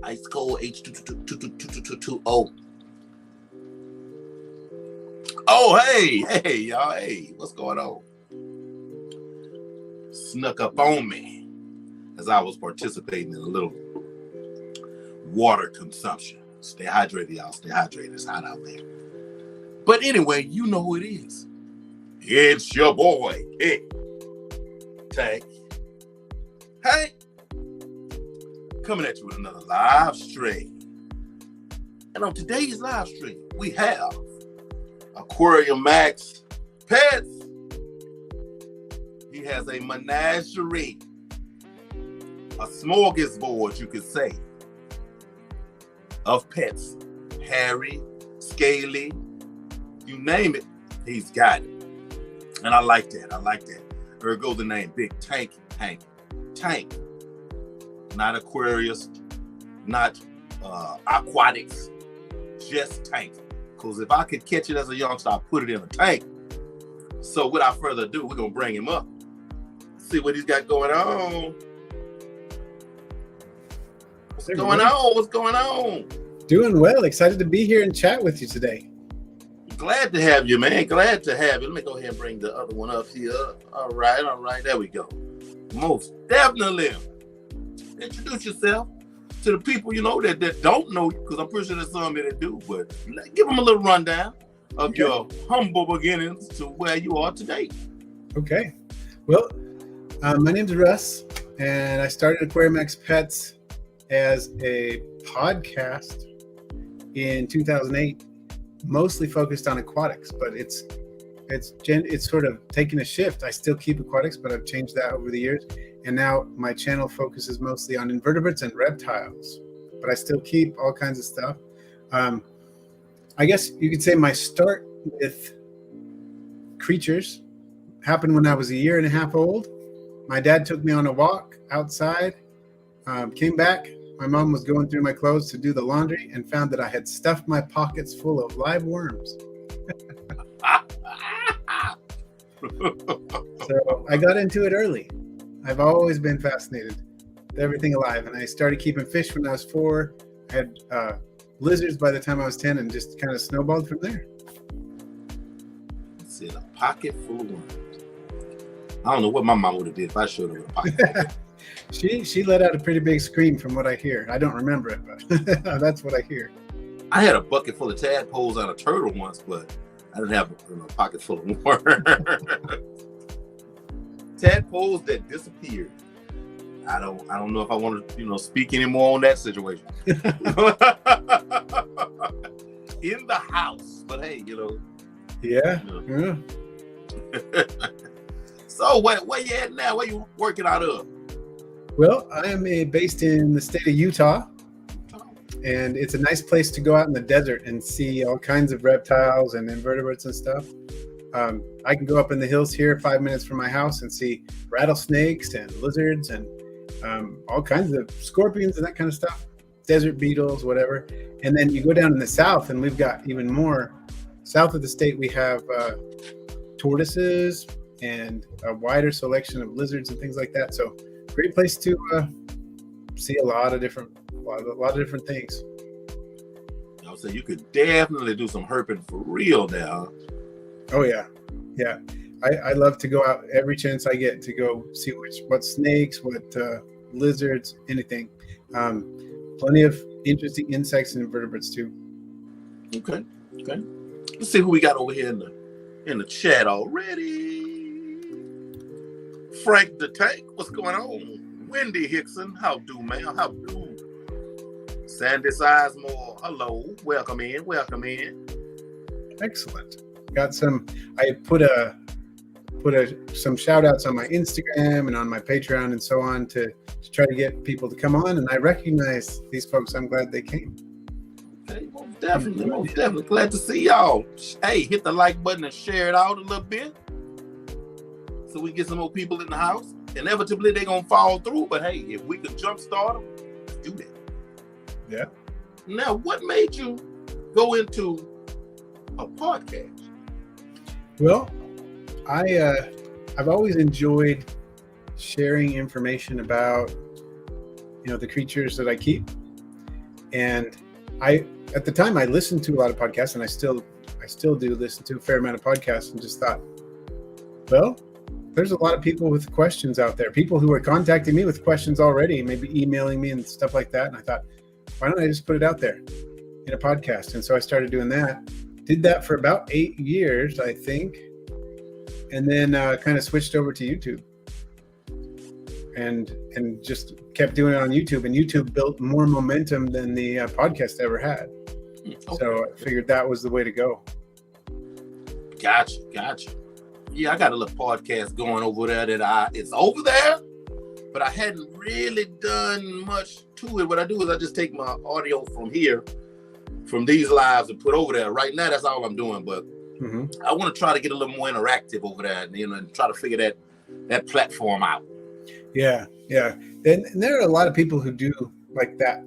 Ice cold H2222220. Oh, hey, y'all. Hey, what's going on? Snuck up on me as I was participating in a little water consumption. Stay hydrated, y'all. Stay hydrated. It's hot out there. But anyway, you know who it is. It's your boy, hey, Tank. Hey, coming at you with another live stream. And on today's live stream, we have Aquarimax Pets. He has a menagerie, a smorgasbord, you could say, of pets. Hairy, scaly, you name it, he's got it. And I like that. There goes the name, Big Tank Hank. Tank. Not Aquarius, not aquatics, just Tank. Because if I could catch it as a youngster, I'll put it in a tank. So without further ado, we're going to bring him up. See what he's got going on. What's going on? Doing well. Excited to be here and chat with you today. Glad to have you, man. Glad to have you. Let me go ahead and bring the other one up here. All right. There we go. Most definitely. Introduce yourself to the people, that don't know you, because I'm pretty sure there's some that do, but give them a little rundown of your humble beginnings to where you are today. Okay. Well, my name's Russ, and I started Aquarimax Pets as a podcast in 2008, mostly focused on aquatics, but it's sort of taking a shift. I still keep aquatics, but I've changed that over the years. And now my channel focuses mostly on invertebrates and reptiles, but I still keep all kinds of stuff. I guess you could say my start with creatures happened when I was 1.5 years old. My dad took me on a walk outside, came back. My mom was going through my clothes to do the laundry and found that I had stuffed my pockets full of live worms. So I got into it early. I've always been fascinated with everything alive, and I started keeping fish when I was 4. I had lizards by the time I was 10, and just kind of snowballed from there. It's in a pocket full of worms. I don't know what my mom would have did if I showed her with a pocket. She let out a pretty big scream from what I hear. I don't remember it, but that's what I hear. I had a bucket full of tadpoles on a turtle once, but I didn't have a pocket full of worms. Tadpoles that disappeared. I don't know if I want to speak anymore on that situation. In the house, but hey, Yeah. So where you at now? Where you working out of? Well, I am based in the state of Utah, and it's a nice place to go out in the desert and see all kinds of reptiles and invertebrates and stuff. I can go up in the hills here 5 minutes from my house and see rattlesnakes and lizards and all kinds of scorpions and that kind of stuff, desert beetles, whatever. And then you go down in the south, and we've got even more. South of the state, we have tortoises and a wider selection of lizards and things like that. So great place to see a lot of different things. So you could definitely do some herping for real now. Oh yeah. I love to go out every chance I get to go see what snakes, what lizards, anything. Plenty of interesting insects and invertebrates too. Okay. Let's see who we got over here in the chat already. Frank the Tank, what's going on? Wendy Hickson, how do, man? How do? Sandy Sizemore, hello. Welcome in. Excellent. Got some. I put some shout outs on my Instagram and on my Patreon and so on to try to get people to come on, and I recognize these folks. I'm glad they came. Okay, most definitely. Glad to see y'all. Hey, hit the like button and share it out a little bit so we get some more people in the house. Inevitably, they're going to fall through, but hey, if we could jumpstart them, let's do that. Yeah. Now, what made you go into a podcast? Well, I've always enjoyed sharing information about, the creatures that I keep. And at the time, I listened to a lot of podcasts, and I still do listen to a fair amount of podcasts, and just thought, well, there's a lot of people with questions out there, people who are contacting me with questions already, maybe emailing me and stuff like that. And I thought, why don't I just put it out there in a podcast? And so I started doing that. Did that for about 8 years, I think. And then kind of switched over to YouTube and just kept doing it on YouTube. And YouTube built more momentum than the podcast ever had. Okay. So I figured that was the way to go. Gotcha. Yeah, I got a little podcast going over there it's over there, but I hadn't really done much to it. What I do is I just take my audio from here, from these lives, and put over there. Right now, that's all I'm doing. But I want to try to get a little more interactive over there, and try to figure that platform out. Yeah. And there are a lot of people who do like that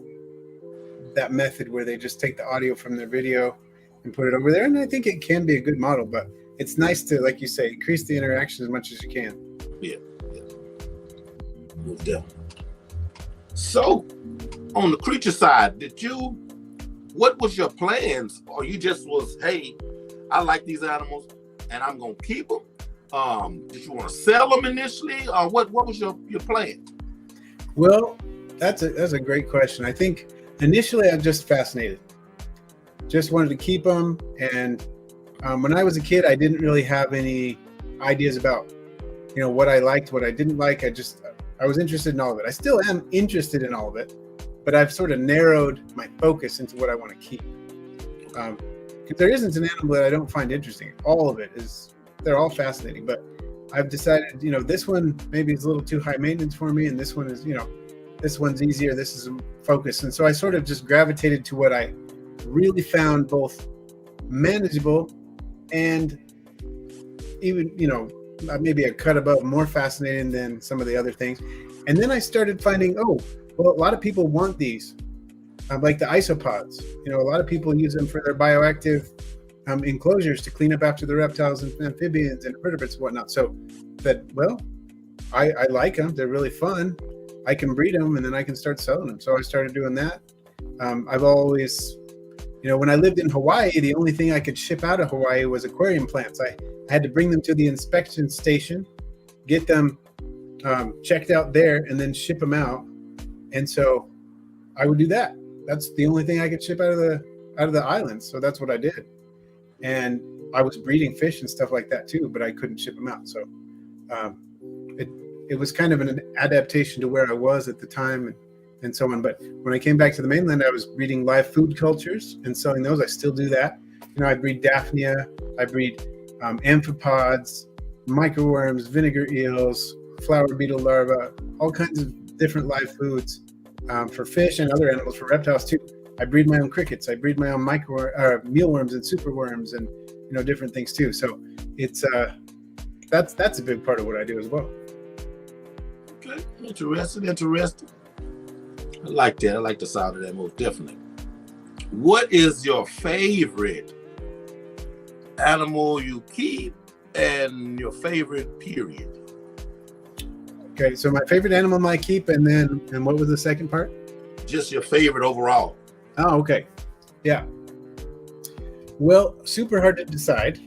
method where they just take the audio from their video and put it over there. And I think it can be a good model, but it's nice to, like you say, increase the interaction as much as you can. Yeah. So, on the creature side, what was your plans? Or you just was, hey, I like these animals and I'm going to keep them? Did you want to sell them initially? Or what was your plan? Well, that's a great question. I think initially I'm just fascinated. Just wanted to keep them. And when I was a kid, I didn't really have any ideas about, what I liked, what I didn't like. I was interested in all of it. I still am interested in all of it, but I've sort of narrowed my focus into what I want to keep. Because there isn't an animal that I don't find interesting. All of it they're all fascinating, but I've decided, this one maybe is a little too high maintenance for me. And this one is, this one's easier. This is a focus. And so I sort of just gravitated to what I really found both manageable and even, maybe a cut above more fascinating than some of the other things. And then I started finding, a lot of people want these, like the isopods. A lot of people use them for their bioactive enclosures to clean up after the reptiles and amphibians and vertebrates and whatnot. So I like them. They're really fun. I can breed them and then I can start selling them. So I started doing that. I've always, when I lived in Hawaii, the only thing I could ship out of Hawaii was aquarium plants. I had to bring them to the inspection station, get them checked out there, and then ship them out. And so I would do that. That's the only thing I could ship out of the islands. So that's what I did. And I was breeding fish and stuff like that too, but I couldn't ship them out. So it was kind of an adaptation to where I was at the time and so on. But when I came back to the mainland, I was breeding live food cultures and selling those. I still do that. I breed Daphnia, I breed amphipods, microworms, vinegar eels, flower beetle larvae, all kinds of different live foods for fish and other animals, for reptiles too. I breed my own crickets. I breed my own mealworms and superworms and different things too. So it's that's a big part of what I do as well. Okay, interesting. I like that. I like the sound of that most definitely. What is your favorite animal you keep and your favorite period? Okay, so my favorite animal I keep, and what was the second part? Just your favorite overall. Oh, okay. Yeah. Well, super hard to decide.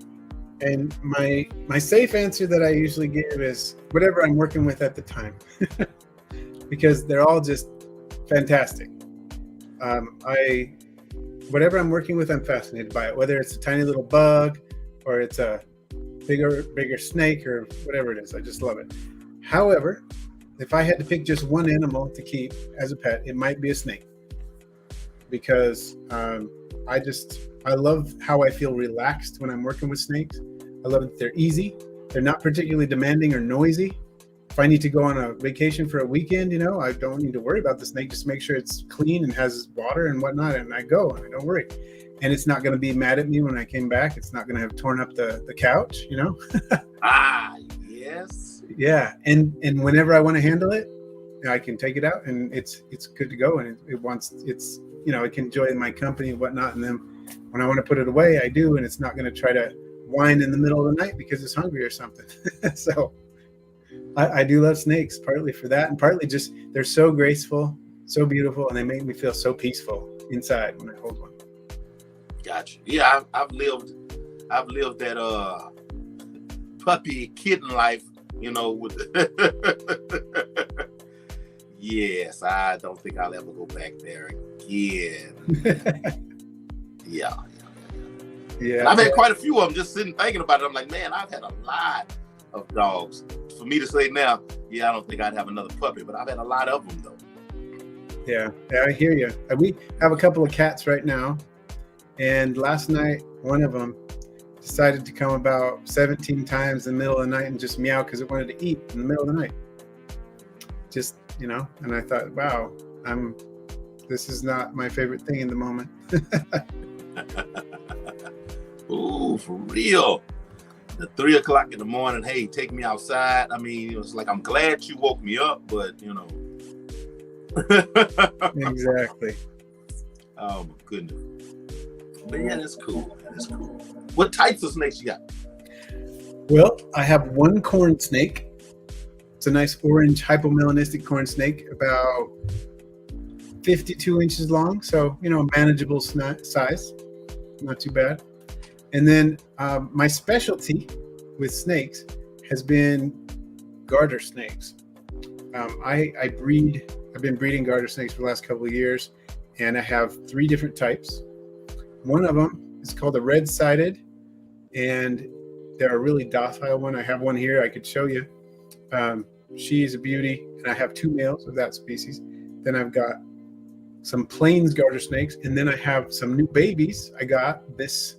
And my safe answer that I usually give is whatever I'm working with at the time. Because they're all just fantastic. Whatever I'm working with, I'm fascinated by it. Whether it's a tiny little bug or it's a bigger snake or whatever it is, I just love it. However, if I had to pick just one animal to keep as a pet, it might be a snake. Because I love how I feel relaxed when I'm working with snakes. I love that they're easy. They're not particularly demanding or noisy. If I need to go on a vacation for a weekend, I don't need to worry about the snake. Just make sure it's clean and has water and whatnot, and I go and I don't worry. And it's not going to be mad at me when I came back. It's not going to have torn up the couch, Yes. Yeah, and whenever I want to handle it, I can take it out and it's good to go, and it can enjoy my company and whatnot. And then when I want to put it away, I do, and it's not going to try to whine in the middle of the night because it's hungry or something. So I do love snakes, partly for that, and partly just they're so graceful, so beautiful, and they make me feel so peaceful. inside when I hold one. Gotcha. Yeah, I've lived that puppy kitten life, with yes, I don't think I'll ever go back there again. Yeah. And I've had quite a few of them. Just sitting thinking about it, I'm like, man, I've had a lot of dogs. For me to say now, I don't think I'd have another puppy, but I've had a lot of them though. Yeah, I hear you. We have a couple of cats right now, and last night one of them decided to come about 17 times in the middle of the night and just meow because it wanted to eat in the middle of the night. Just, and I thought, wow, this is not my favorite thing in the moment. Ooh, for real. The 3 o'clock in the morning, hey, take me outside. I mean, it's like, I'm glad you woke me up, but Exactly. Oh my goodness. But yeah, that's cool. What types of snakes you got? Well, I have one corn snake. It's a nice orange hypomelanistic corn snake, about 52 inches long. So, manageable size. Not too bad. And then my specialty with snakes has been garter snakes. I've been breeding garter snakes for the last couple of years, and I have 3 different types. One of them is called a red-sided, and they're a really docile one. I have one here I could show you. She's a beauty, and I have 2 males of that species. Then I've got some plains garter snakes, and then I have some new babies I got this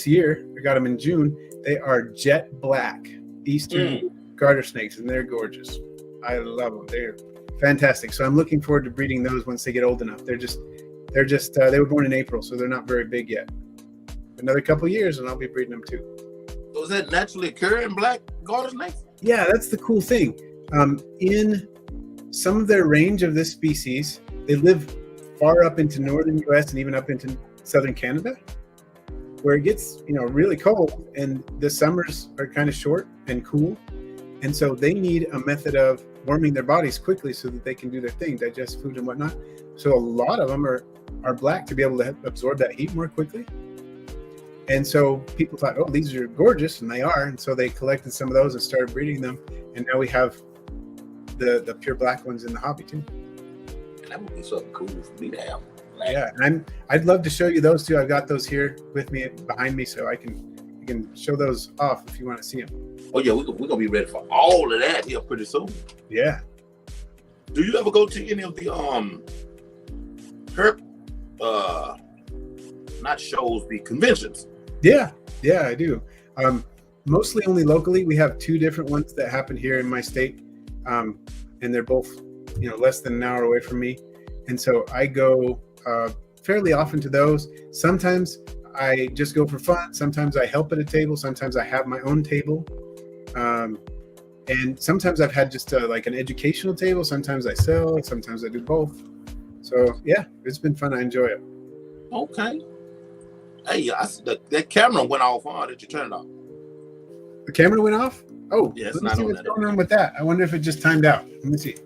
year. I got them in June. They are jet black eastern garter snakes, and they're gorgeous. I love them. They're fantastic. So I'm looking forward to breeding those once they get old enough. They were born in April, so they're not very big yet. Another couple of years and I'll be breeding them too. So does that naturally occur in black garter snakes? Yeah, that's the cool thing. In some of their range of this species, they live far up into northern US and even up into southern Canada, where it gets really cold, and the summers are kind of short and cool, and so they need a method of warming their bodies quickly so that they can do their thing, digest food and whatnot. So a lot of them are black to be able to absorb that heat more quickly. And so people thought, oh, these are gorgeous, and they are. And so they collected some of those and started breeding them. And now we have the pure black ones in the hobby too. That would be something cool for me to have. Yeah, and I'd love to show you those too. I've got those here with me behind me, so you can show those off if you want to see them. Oh yeah, we're gonna be ready for all of that here pretty soon. Yeah. Do you ever go to any of the herp not shows, the conventions? Yeah, I do. Mostly only locally. We have 2 different ones that happen here in my state, and they're both less than an hour away from me, and so I go fairly often to those. Sometimes I just go for fun. Sometimes I help at a table. Sometimes I have my own table, and sometimes I've had just like an educational table. Sometimes I sell. Sometimes I do both. So yeah, it's been fun. I enjoy it. Okay. Hey, that camera went off. Did you turn it off? The camera went off? Oh, yeah, let me see what's going on with that. I wonder if it just timed out. Let me see.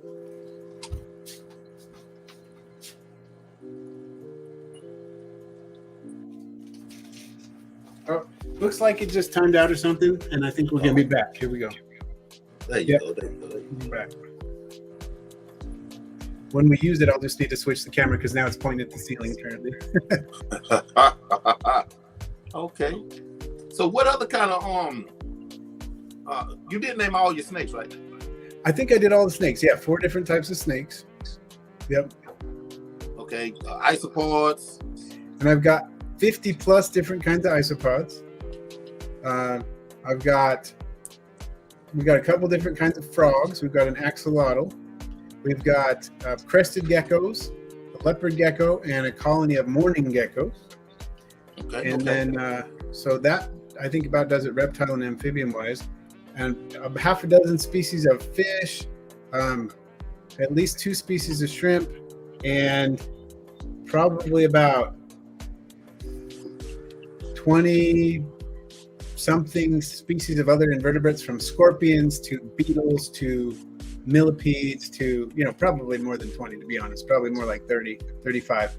Oh, looks like it just timed out or something, and I think we're going to be back. Here we go. There you go. We're back. When we use it, I'll just need to switch the camera because now it's pointing at the ceiling currently. Okay. So what other kind of you did name all your snakes, right? I think I did all the snakes. Yeah, 4 different types of snakes. Yep. Okay. Isopods. And I've got 50 plus different kinds of isopods. We've got a couple different kinds of frogs. We've got an axolotl. We've got crested geckos, a leopard gecko, and a colony of mourning geckos. Okay. And then, so that I think about does it reptile and amphibian wise. And half a dozen species of fish, at least 2 species of shrimp, and probably about 20 something species of other invertebrates, from scorpions to beetles to millipedes to, probably more than 20, to be honest, probably more like 30, 35,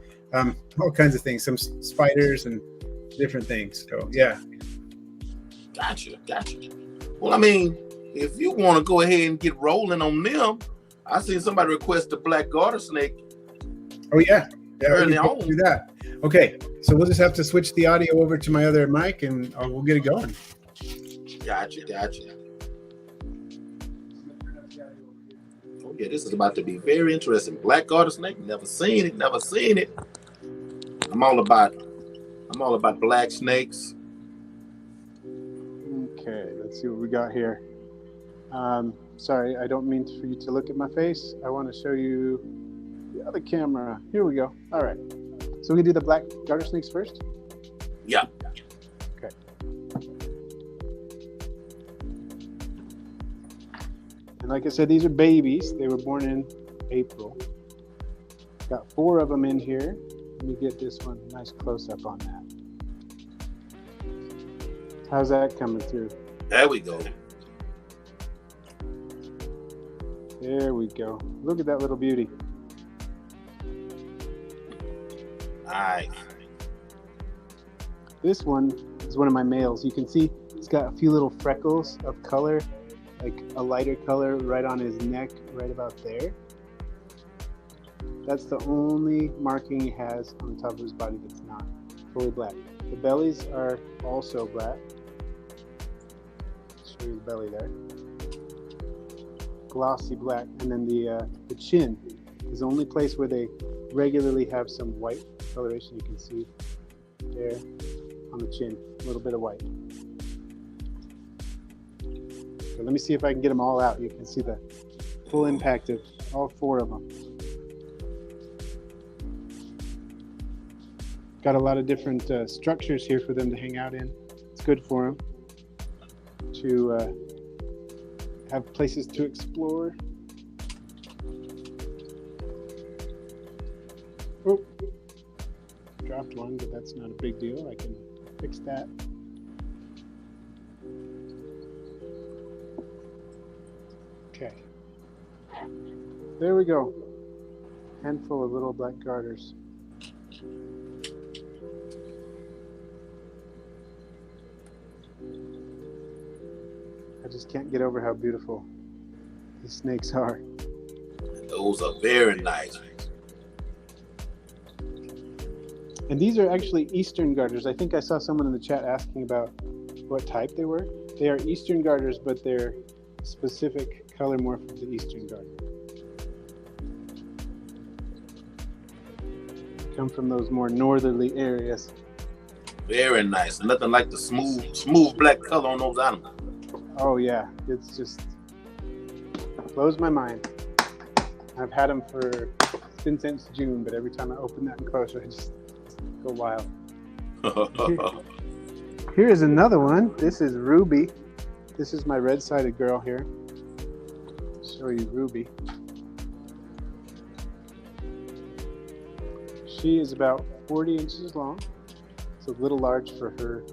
all kinds of things, some spiders and different things. So, yeah. Gotcha. Well, I mean, if you want to go ahead and get rolling on them, I seen somebody request a black garter snake. Oh, yeah. Early on. Do that. Okay, so we'll just have to switch the audio over to my other mic, and we'll get it going. Gotcha. Oh yeah, this is about to be very interesting. Black garter snake, never seen it. I'm all about black snakes. Okay, let's see what we got here. Sorry, I don't mean for you to look at my face. I want to show you the other camera. Here we go. All right. So we can do the black garter snakes first? Yeah. Okay. And like I said, these are babies. They were born in April. Got 4 of them in here. Let me get this one nice close up on that. How's that coming through? There we go. There we go. Look at that little beauty. Nice. This one is one of my males. You can see it's got a few little freckles of color, like a lighter color right on his neck, right about there. That's the only marking he has on the top of his body that's not fully black. The bellies are also black. Show you the belly there. Glossy black, and then the chin is the only place where they regularly have some white coloration. You can see there on the chin, a little bit of white. So let me see if I can get them all out. You can see the full impact of all 4 of them. Got a lot of different structures here for them to hang out in. It's good for them to have places to explore. Oh, dropped one, but that's not a big deal. I can fix that. Okay. There we go. Handful of little black garters. I just can't get over how beautiful these snakes are. Those are very nice. And these are actually Eastern garters. I think I saw someone in the chat asking about what type they were. They are Eastern garters, but they're specific color morph of the Eastern garter. Come from those more northerly areas. Very nice. Nothing like the smooth black color on those animals. Oh yeah, it's just blows my mind. I've had them it's been since June, but every time I open that enclosure, I just go wild. Here is another one. This is Ruby. This is my red-sided girl here. Show you Ruby. She is about 40 inches long. It's a little large for her.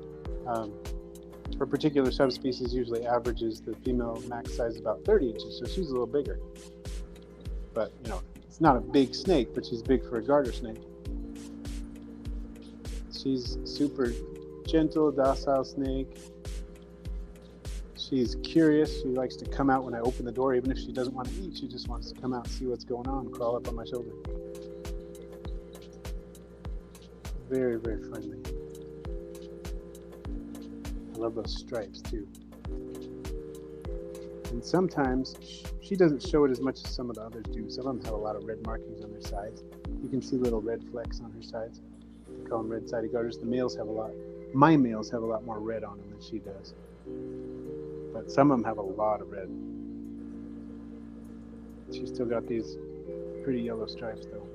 Her particular subspecies usually averages the female max size about 30 inches, so she's a little bigger. But, it's not a big snake, but she's big for a garter snake. She's super gentle, docile snake. She's curious. She likes to come out when I open the door, even if she doesn't want to eat. She just wants to come out and see what's going on, crawl up on my shoulder. Very, very friendly. I love those stripes too. And sometimes she doesn't show it as much as some of the others do. Some of them have a lot of red markings on their sides. You can see little red flecks on her sides. They call them red-sided garters. The males have my males have a lot more red on them than she does. But some of them have a lot of red. She's still got these pretty yellow stripes though.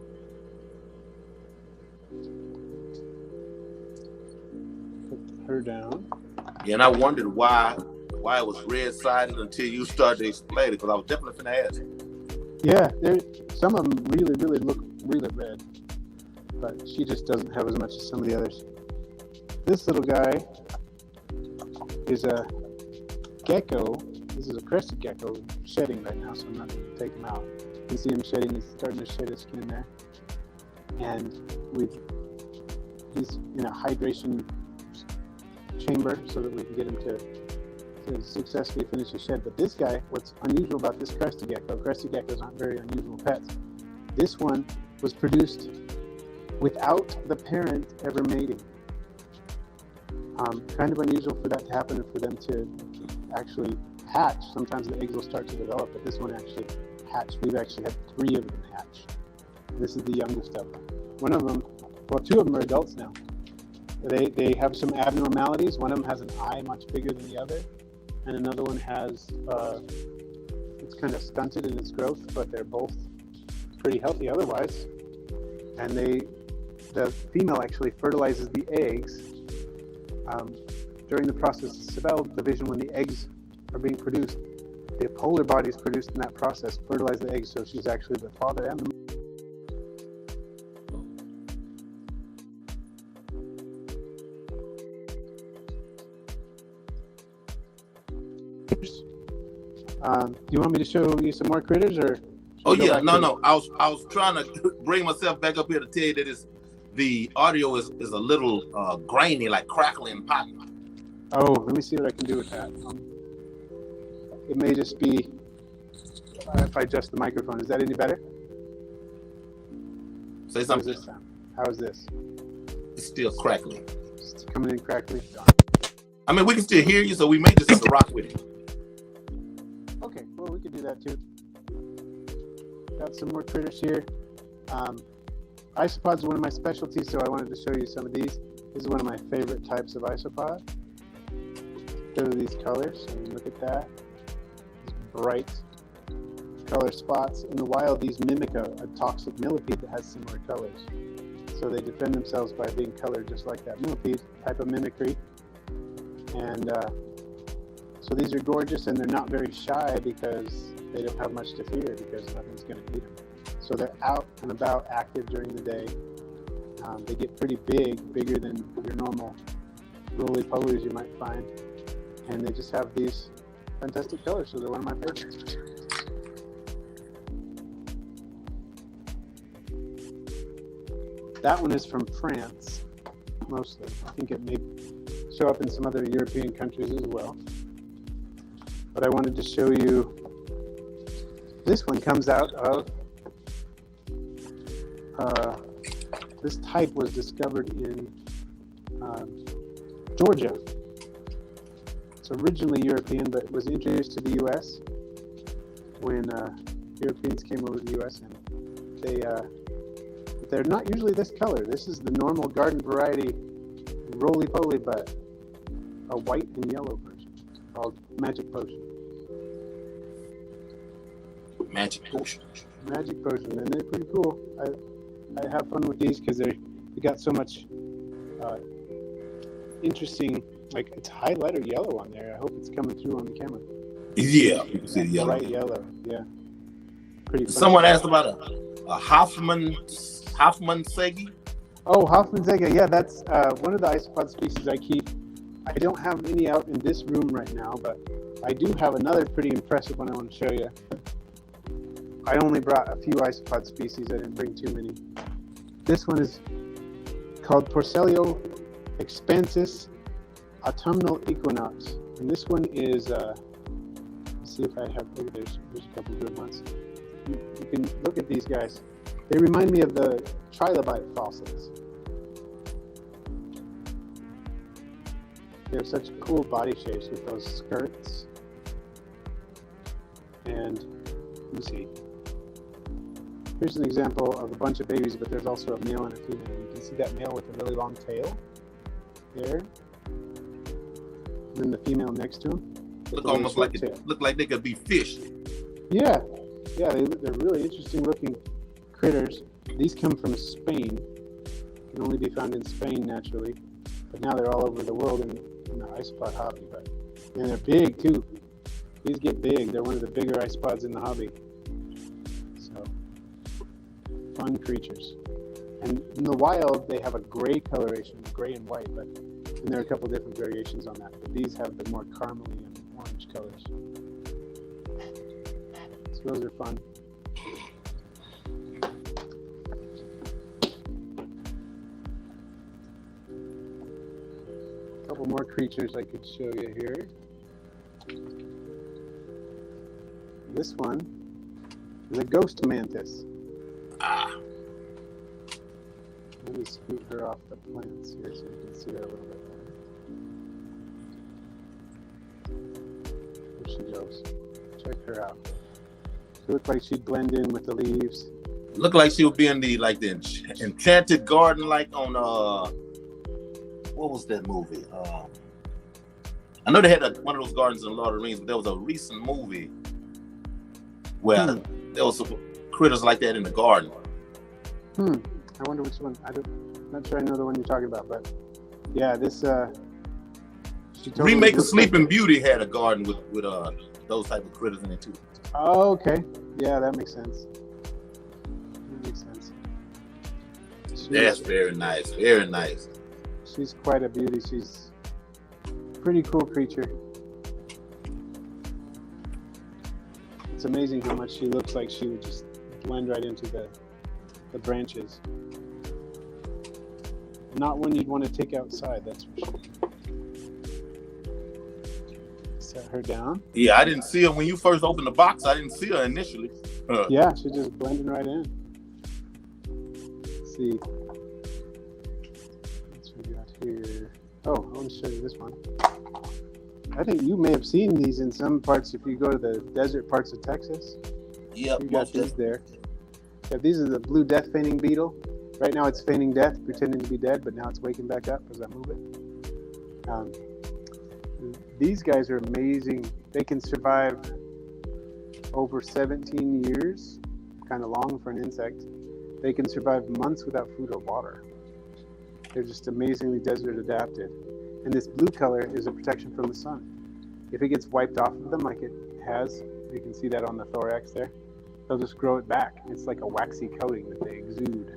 Put her down. Yeah, and I wondered why it was red-sided until you started to explain it, because I was definitely finna ask. Yeah, some of them really look really red, but she just doesn't have as much as some of the others. This little guy is a Gecko, This is a crested gecko shedding right now, so I'm not going to take him out. You can see him shedding. He's starting to shed his skin there. And he's in a hydration chamber so that we can get him to successfully finish his shed. But this guy, what's unusual about this crested geckos aren't very unusual pets. This one was produced without the parent ever mating. Kind of unusual for that to happen and for them to actually hatch. Sometimes the eggs will start to develop, but this one actually hatched. We've actually had 3 of them hatch. This is the youngest of them. One of them, well, 2 of them are adults now. They have some abnormalities. One of them has an eye much bigger than the other, and another one has it's kind of stunted in its growth, but they're both pretty healthy otherwise. And the female actually fertilizes the eggs during the process of cell division. When the eggs are being produced, the polar bodies produced in that process fertilize the eggs, so she's actually the father and the do you want me to show you some more critters, or? Oh yeah, no. I was trying to bring myself back up here to tell you that the audio is a little grainy, like crackling and popping. Oh, let me see what I can do with that. It may just be if I adjust the microphone. Is that any better? Say something. How does this sound? How is this? It's still crackling. It's coming in crackly. I mean, we can still hear you, so we may just have to rock with it. Okay, well, we could do that too. Got some more critters here. Isopods are one of my specialties, so I wanted to show you some of these. This is one of my favorite types of isopod. Go to these colors. I mean, look at that. These bright color spots. In the wild, these mimic a toxic millipede that has similar colors. So they defend themselves by being colored just like that millipede, type of mimicry. And so these are gorgeous, and they're not very shy because they don't have much to fear because nothing's going to eat them. So they're out and about, active during the day. They get pretty big, bigger than your normal roly-polies you might find. And they just have these fantastic colors, so they're one of my favorites. That one is from France, mostly. I think it may show up in some other European countries as well. But I wanted to show you, this one comes out of, this type was discovered in Georgia. It's originally European, but it was introduced to the U.S. when Europeans came over to the U.S. and they're not usually this color. This is the normal garden variety roly-poly, but a white and yellow version called Magic Potion. Magic Potion. Magic Potion, and they're pretty cool. I have fun with these because they got so much interesting, like it's highlighter yellow on there. I hope it's coming through on the camera. Yeah, you can see the yellow. Bright yellow, yeah. Pretty fun. Someone asked about a Hoffman Segi. Oh, Hoffman Segi, yeah, that's one of the isopod species I keep. I don't have any out in this room right now, but I do have another pretty impressive one I want to show you. I only brought a few isopod species. I didn't bring too many. This one is called Porcellio expansus autumnal equinox. And this one is, let's see if I have, look, there's a couple good ones. You can look at these guys. They remind me of the trilobite fossils. They have such cool body shapes with those skirts. And let me see. Here's an example of a bunch of babies, but there's also a male and a female. You can see that male with a really long tail there. And then the female next to him. Look almost like look like they could be fish. Yeah, they're really interesting looking critters. These come from Spain. Can only be found in Spain naturally, but now they're all over the world in the isopod hobby. And they're big too. These get big. They're one of the bigger isopods in the hobby. So fun creatures. And in the wild, they have a gray coloration, gray and white, and there are a couple different variations on that. But these have the more caramely and orange colors. So those are fun. A couple more creatures I could show you here. This one is a ghost mantis. Let me scoot her off the plants here so you can see her a little bit more. There she goes. Check her out. She looked like she'd blend in with the leaves. Looked like she would be in the Enchanted Garden, like on what was that movie? I know they had one of those gardens in Lord of the Rings, but there was a recent movie where there was some critters like that in the garden. I wonder which one. I'm not sure I know the one you're talking about, but yeah, this she totally remake of Sleeping Beauty had a garden with those type of critters in it too. Oh, okay. Yeah, that makes sense. That makes sense. That's very nice. Very nice. She's quite a beauty. She's a pretty cool creature. It's amazing how much she looks like she would just blend right into the branches. Not one you'd want to take outside, that's for sure. Set her down. Yeah, I didn't see her when you first opened the box. I didn't see her initially. Yeah, she's just blending right in. Let's see. What's we got here? Oh, I want to show you this one. I think you may have seen these in some parts if you go to the desert parts of Texas. Yep, you got these there. Yeah, these are the blue death feigning beetle. Right now it's feigning death, pretending to be dead, but now it's waking back up as I move it. These guys are amazing. They can survive over 17 years, kind of long for an insect. They can survive months without food or water. They're just amazingly desert adapted. And this blue color is a protection from the sun. If it gets wiped off of them like it has, you can see that on the thorax there, they'll just grow it back. It's like a waxy coating that they exude.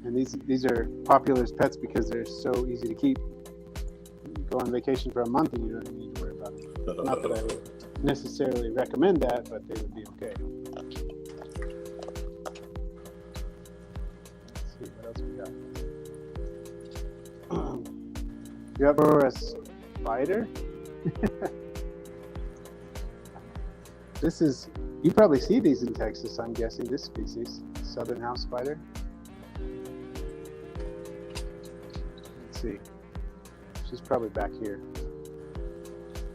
And these are popular as pets because they're so easy to keep. You go on vacation for a month and you don't even need to worry about them. Not that I would necessarily recommend that, but they would be okay. Let's see what else we got. You have a spider? This is, you probably see these in Texas, I'm guessing, this species, southern house spider. Let's see. She's probably back here.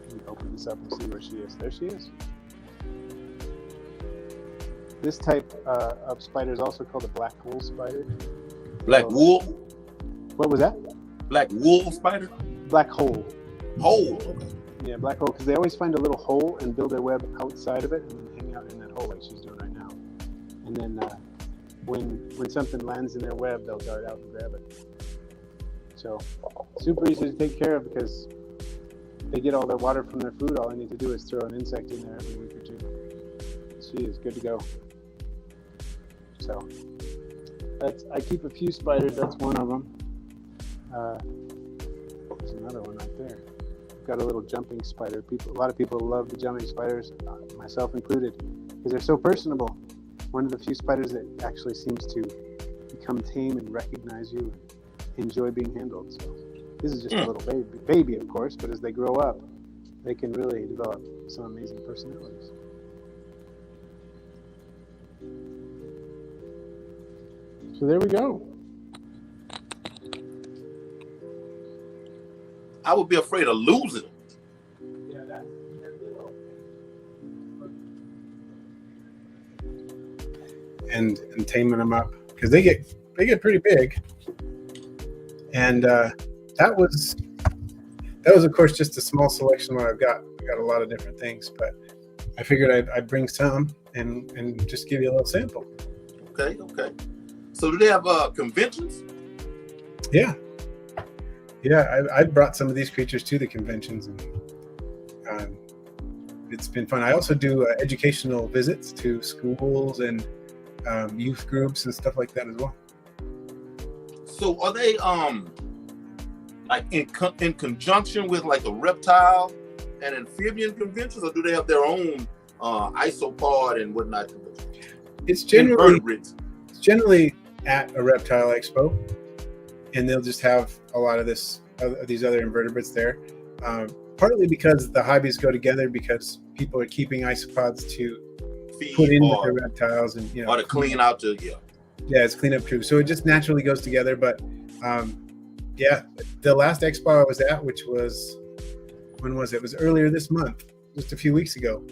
Let me open this up and see where she is. There she is. This type of spider is also called a black wool spider. Black wool? What was that? Black wool spider? Black hole. Hole? Okay. Yeah, black hole, because they always find a little hole and build their web outside of it and then hang out in that hole like she's doing right now. And then when something lands in their web, they'll dart out and grab it. So super easy to take care of because they get all their water from their food. All I need to do is throw an insect in there every week or two. She is good to go. So I keep a few spiders. That's one of them. There's another one right there. Got a little jumping spider. A lot of people love the jumping spiders, myself included, because they're so personable. One of the few spiders that actually seems to become tame and recognize you and enjoy being handled. So this is just a little baby, of course, but as they grow up, they can really develop some amazing personalities. So there we go. I would be afraid of losing them. Yeah, that's and taming them up because they get pretty big. And that was of course just a small selection of what I've got. I got a lot of different things, but I figured I'd bring some and just give you a little sample. Okay. So do they have conventions? Yeah, I brought some of these creatures to the conventions, and it's been fun. I also do educational visits to schools and youth groups and stuff like that as well. So are they like in conjunction with like a reptile and amphibian conventions, or do they have their own isopod and whatnot. It's generally Invertebrates. at a reptile expo, and they'll just have a lot of these other invertebrates there. Partly because the hobbies go together, because people are keeping isopods to put in with the reptiles, and or to clean out the it's cleanup too. So it just naturally goes together. But the last expo I was at, which was, when was it? It was earlier this month, just a few weeks ago.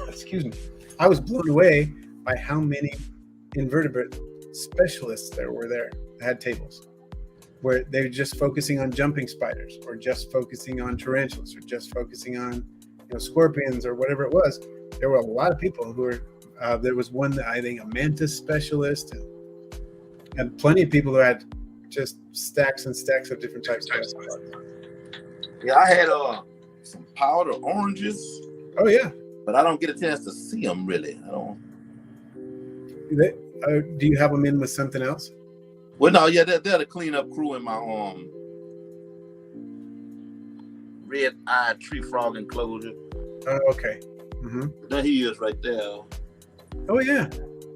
Excuse me. I was blown away by how many invertebrate specialists there were there that had tables, where they were just focusing on jumping spiders, or just focusing on tarantulas, or just focusing on scorpions, or whatever it was. There were a lot of people who were. There was one that I think a mantis specialist, and plenty of people who had just stacks and stacks of different types of isopods. Yeah, I had some powder oranges. Oh yeah, but I don't get a chance to see them really. I don't. Do you have them in with something else? Well, no, yeah, they're the cleanup crew in my red-eyed tree frog enclosure. Oh, okay. Mm-hmm. There he is right there. Oh yeah,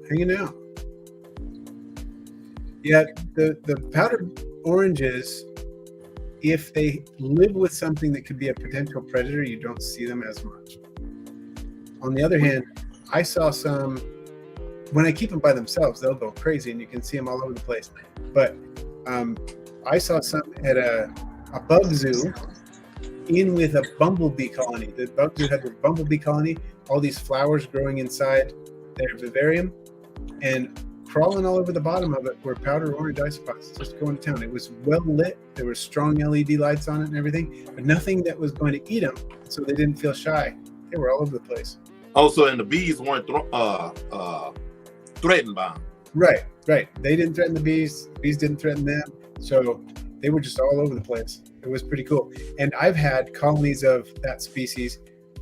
hanging out. Yeah, the powdered oranges, if they live with something that could be a potential predator, you don't see them as much. On the other hand, I saw some, when I keep them by themselves, they'll go crazy and you can see them all over the place. But I saw some at a bug zoo in with a bumblebee colony. The bug zoo had the bumblebee colony, all these flowers growing inside their vivarium, and crawling all over the bottom of it were powder orange isopods just going to town. It was well lit. There were strong LED lights on it and everything, but nothing that was going to eat them, so they didn't feel shy. They were all over the place. Also, and the bees weren't threatened by them. Right. They didn't threaten the bees. The bees didn't threaten them. So they were just all over the place. It was pretty cool. And I've had colonies of that species,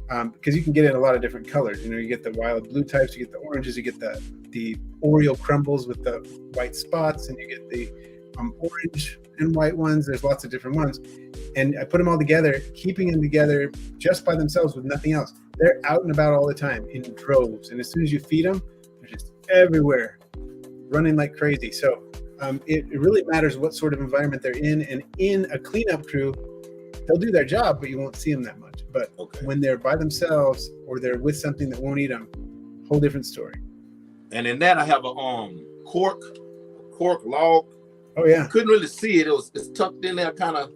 because you can get it in a lot of different colors. You get the wild blue types, you get the oranges, you get the Oreo crumbles with the white spots, and you get the orange and white ones. There's lots of different ones. And I put them all together, keeping them together just by themselves with nothing else. They're out and about all the time in droves. And as soon as you feed them, they're just everywhere, running like crazy. So it really matters what sort of environment they're in. And in a cleanup crew, they'll do their job, but you won't see them that much. But when they're by themselves or they're with something that won't eat them, whole different story. And in that, I have a cork log. Oh yeah. Couldn't really see it. It's tucked in there, kind of.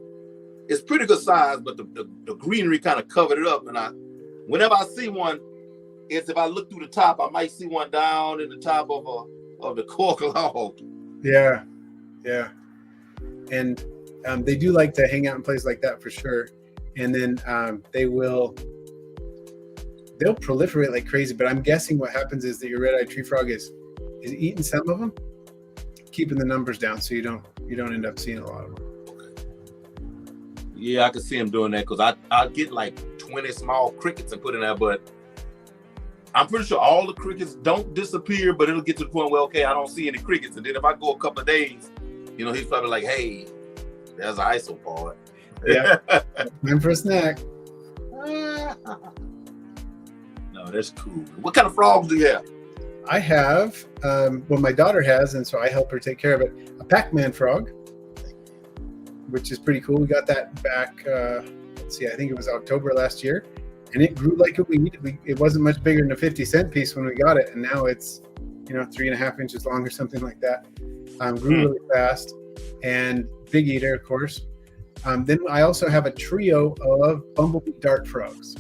It's pretty good size, but the greenery kind of covered it up. And whenever I see one, it's if I look through the top, I might see one down in the top of the cork log. Yeah. And they do like to hang out in places like that for sure. And then they'll proliferate like crazy. But I'm guessing what happens is that your red-eyed tree frog is eating some of them, keeping the numbers down, so you don't end up seeing a lot of them. Yeah, I can see him doing that, because I get like 20 small crickets and put in there, but I'm pretty sure all the crickets don't disappear, but it'll get to the point where, okay, I don't see any crickets. And then if I go a couple of days, he's probably like, hey, there's an isopod. Yeah, time for a snack. No, that's cool. What kind of frogs do you have? I have, my daughter has, and so I help her take care of it, a Pac-Man frog, which is pretty cool. We got that back, I think it was October last year, and it grew like a weed. It wasn't much bigger than a 50-cent piece when we got it, and now it's 3.5 inches long or something like that. Grew really fast, and big eater, of course. Then I also have a trio of bumblebee dart frogs.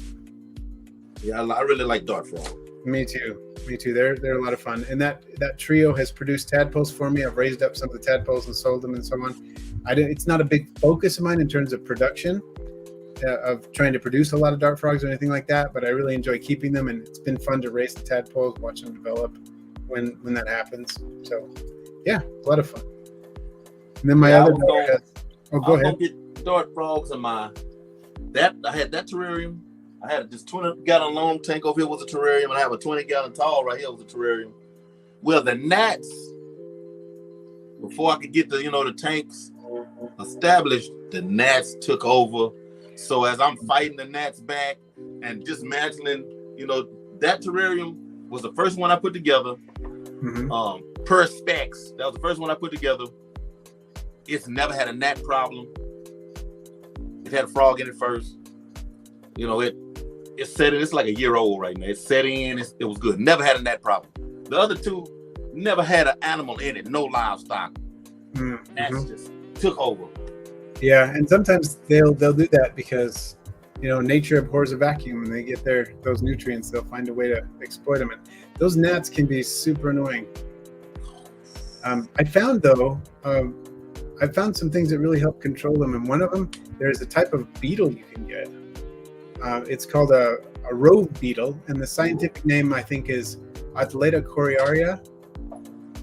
Yeah, I really like dart frogs. Me too. They're a lot of fun, and that trio has produced tadpoles for me. I've raised up some of the tadpoles and sold them and so on. It's not a big focus of mine in terms of production, of trying to produce a lot of dart frogs or anything like that, but I really enjoy keeping them, and it's been fun to raise the tadpoles, watch them develop when that happens. So yeah, a lot of fun. And then my other daughter has, go ahead. I'm gonna get dart frogs in I had that terrarium. I had this 20-gallon long tank over here was a terrarium, and I have a 20-gallon tall right here was a terrarium. Well, the gnats, before I could get the tanks established, the gnats took over. So as I'm fighting the gnats back and dismantling, that terrarium was the first one I put together. Per specs, that was the first one I put together. It's never had a gnat problem. It had a frog in it first. You know, it's set in. It's like a year old right now. It's set in. It was good. Never had a gnat problem. The other two never had an animal in it. No livestock. Gnats just took over. Yeah, and sometimes they'll do that because, you know, nature abhors a vacuum, and they get those nutrients. They'll find a way to exploit them. And those gnats can be super annoying. I found some things that really help control them, and one of them, there's a type of beetle you can get. It's called a rove beetle, and the scientific name I think is Untitled Chapter.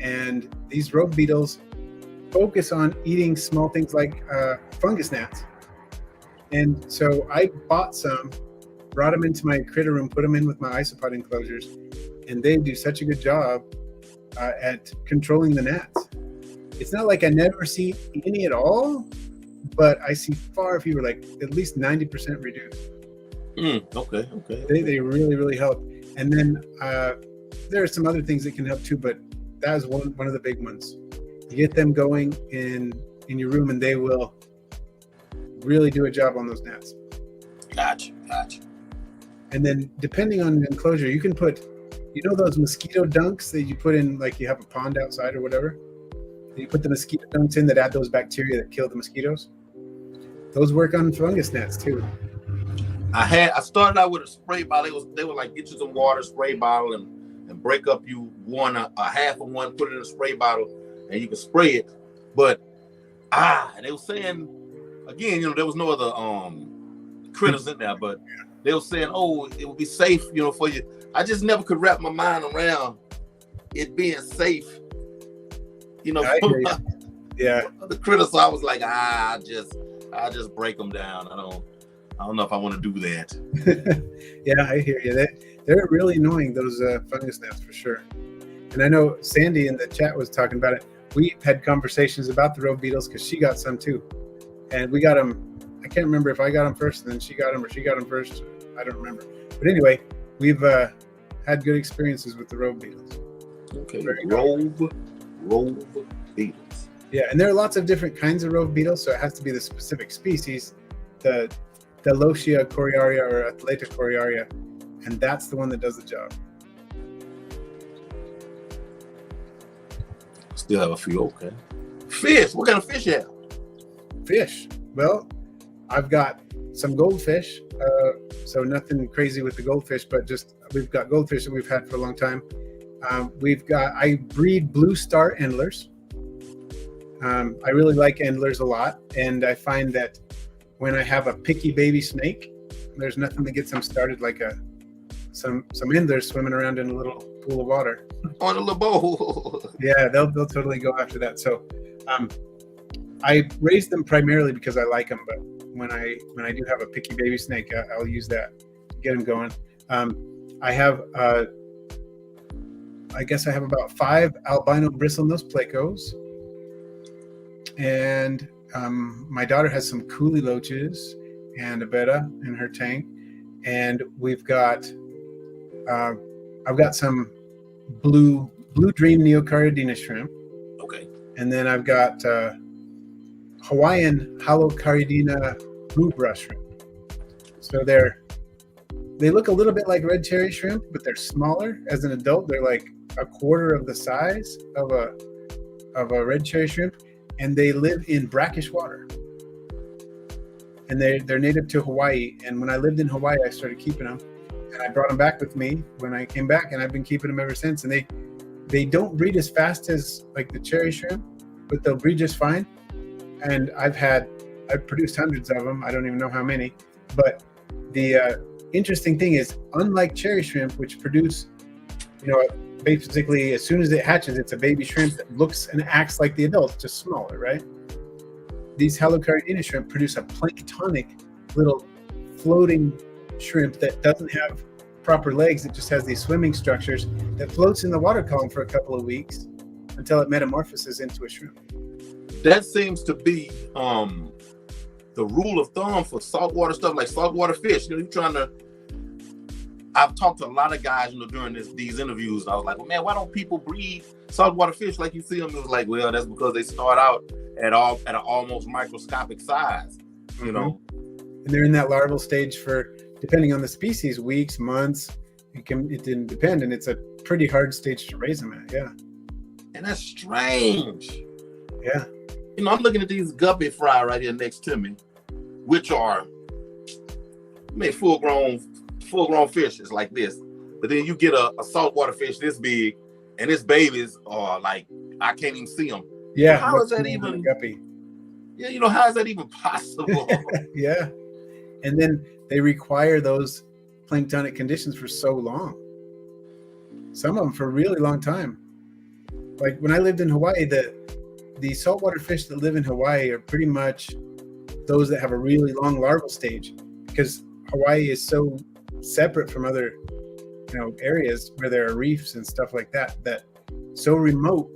And these rove beetles focus on eating small things like fungus gnats. And so I bought some, brought them into my critter room, put them in with my isopod enclosures, and they do such a good job at controlling the gnats. It's not like I never see any at all, but I see far fewer, like at least 90% reduced. Okay. They really, really help. And then there are some other things that can help too, but that is one of the big ones. You get them going in your room, and they will really do a job on those gnats. Gotcha. And then depending on the enclosure, you can put, you know, those mosquito dunks that you put in, like you have a pond outside or whatever. You put the mosquito dunks in that add those bacteria that kill the mosquitoes. Those work on fungus gnats too. I started out with a spray bottle. They were like, get you some water, spray bottle, and break up you a half of one, put it in a spray bottle, and you can spray it. But they were saying, again, you know, there was no other critters in there, but they were saying, oh, it would be safe, you know, for you. I just never could wrap my mind around it being safe, you know. Yeah. The critters, so I was like, I'll just break them down. I don't know if I want to do that. Yeah, I hear you. They're really annoying, those fungus gnats, for sure. And I know Sandy in the chat was talking about it. We had conversations about the rove beetles because she got some too. And we got them, I can't remember if I got them first and then she got them, or she got them first. I don't remember. But anyway, we've had good experiences with the rove beetles. Okay, rove beetles. Yeah, and there are lots of different kinds of rove beetles, so it has to be the specific species. The Lotia coriaria or Atleta coriaria, and that's the one that does the job. Still have a few. Okay. Fish. What kind of fish you have? Fish. Well, I've got some goldfish. So nothing crazy with the goldfish, but just we've got goldfish that we've had for a long time. I breed blue star endlers. I really like endlers a lot, and I find that when I have a picky baby snake, there's nothing that gets them started like some endlers swimming around in a little pool of water. On a little bowl. Yeah, they'll totally go after that. So I raise them primarily because I like them, but when I do have a picky baby snake, I'll use that to get them going. I have I guess I have about 5 albino bristlenose plecos, and my daughter has some coolie loaches and a betta in her tank, and we've got I've got some blue dream neocaridina shrimp. Okay. And then I've got Hawaiian halocaridina rubra shrimp. So they look a little bit like red cherry shrimp, but they're smaller. As an adult, they're like a quarter of the size of a red cherry shrimp, and they live in brackish water. And they're native to Hawaii. And when I lived in Hawaii, I started keeping them, and I brought them back with me when I came back, and I've been keeping them ever since. And they don't breed as fast as like the cherry shrimp, but they'll breed just fine. And I've produced hundreds of them. I don't even know how many. But the interesting thing is, unlike cherry shrimp, which produce, basically as soon as it hatches, it's a baby shrimp that looks and acts like the adult, just smaller, right? These halocaridina shrimp produce a planktonic little floating shrimp that doesn't have proper legs. It just has these swimming structures that floats in the water column for a couple of weeks until it metamorphoses into a shrimp. That seems to be the rule of thumb for saltwater stuff, like saltwater fish. You're trying to I've talked to a lot of guys, during these interviews. And I was like, well, man, why don't people breed saltwater fish like you see them? It was like, well, that's because they start out at an almost microscopic size, And they're in that larval stage for, depending on the species, weeks, months. It didn't depend, and it's a pretty hard stage to raise them at. Yeah. And that's strange. Yeah. I'm looking at these guppy fry right here next to me, which are full-grown fishes like this. But then you get a saltwater fish this big, and its babies are like, I can't even see them. Yeah. How is that even? Guppy. Yeah, how is that even possible? Yeah. And then they require those planktonic conditions for so long. Some of them for a really long time. Like when I lived in Hawaii, the saltwater fish that live in Hawaii are pretty much those that have a really long larval stage, because Hawaii is so separate from other areas where there are reefs and stuff like that so remote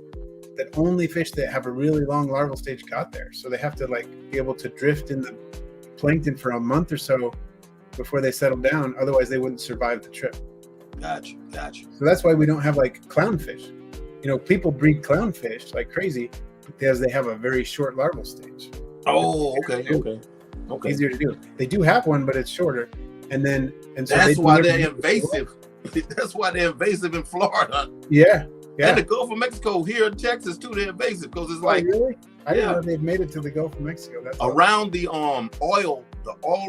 that only fish that have a really long larval stage got there. So they have to be able to drift in the plankton for a month or so before they settle down. Otherwise they wouldn't survive the trip. Gotcha. So that's why we don't have clownfish. People breed clownfish like crazy because they have a very short larval stage. Oh, okay. Easier to do. They do have one, but it's shorter. And so that's why they're invasive. That's why they're invasive in Florida. Yeah. And the Gulf of Mexico, here in Texas too, they're invasive because it's like, really? I didn't know they've made it to the Gulf of Mexico. That's around the oil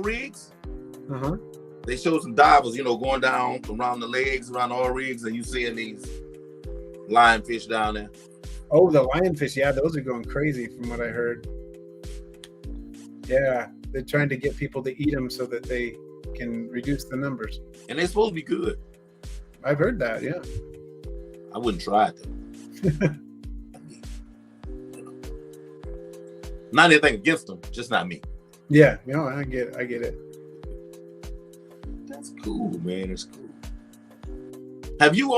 rigs. Uh-huh. They show some divers, going down around the legs, around the oil rigs, and you seeing these lionfish down there. Oh, the lionfish, yeah, those are going crazy from what I heard. Yeah, they're trying to get people to eat them so that they can reduce the numbers. And they're supposed to be good. I've heard that, yeah. I wouldn't try it though. Not anything against them, just not me. Yeah, I get it. That's cool, man. It's cool. Have you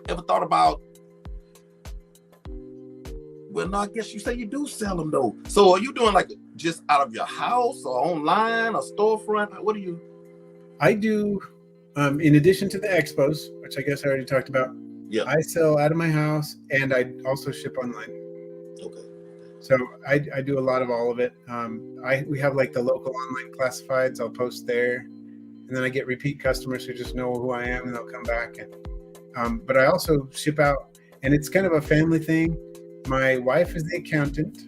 ever thought about? Well, no, I guess you say you do sell them though. So are you doing just out of your house or online or storefront? What do you? I do. In addition to the expos, which I guess I already talked about. Yeah. I sell out of my house, and I also ship online. Okay. So I do a lot of all of it. We have the local online classifieds. I'll post there, and then I get repeat customers who just know who I am, and they'll come back. And but I also ship out, and it's kind of a family thing. My wife is the accountant,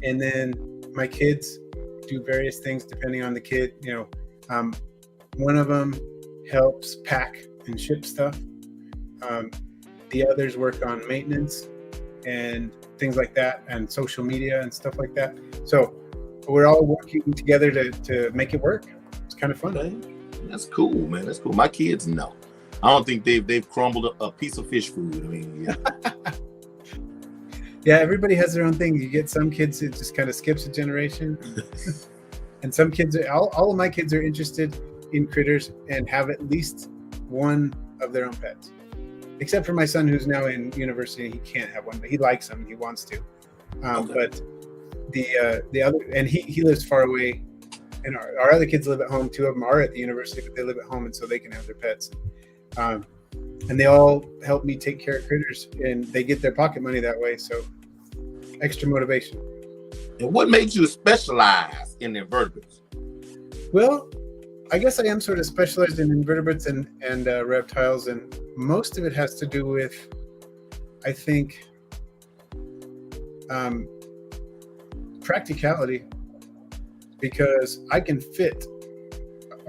and then my kids do various things depending on the kid. One of them helps pack and ship stuff. The others work on maintenance and things like that, and social media and stuff like that. So we're all working together to make it work. It's kind of fun. Okay. That's cool, man. That's cool. My kids know. I don't think they've crumbled a piece of fish food. I mean, yeah. Yeah, everybody has their own thing. You get some kids, it just kind of skips a generation. And some kids, all of my kids are interested in critters and have at least one of their own pets. Except for my son, who's now in university. He can't have one, but he likes them. He wants to. Okay. But the other, and he lives far away, and our other kids live at home. Two of them are at the university, but they live at home, and so they can have their pets. And they all help me take care of critters, and they get their pocket money that way. So extra motivation. And what made you specialize in invertebrates? Well, I guess I am sort of specialized in invertebrates and reptiles, and most of it has to do with, I think, practicality, because I can fit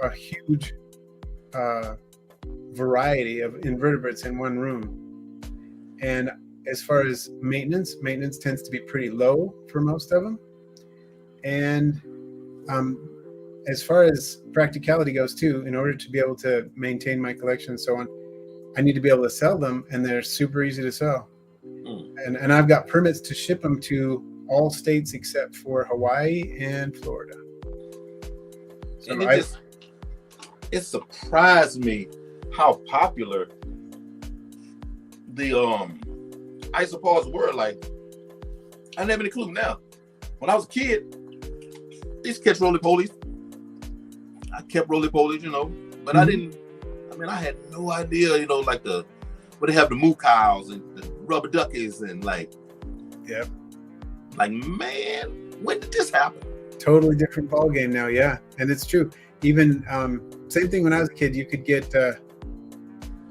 a huge variety of invertebrates in one room. And as far as maintenance tends to be pretty low for most of them. And as far as practicality goes too, in order to be able to maintain my collection and so on, I need to be able to sell them, and they're super easy to sell. And I've got permits to ship them to all states except for Hawaii and Florida. So and it surprised me how popular the isopods were. Like, I never had a clue. Now, when I was a kid, I used to catch roly-polies. I kept roly-polies, But I had no idea, like where they have the moo cows and the rubber duckies and like, yep. Like, man, when did this happen? Totally different ball game now, yeah. And it's true. Even same thing when I was a kid, you could get,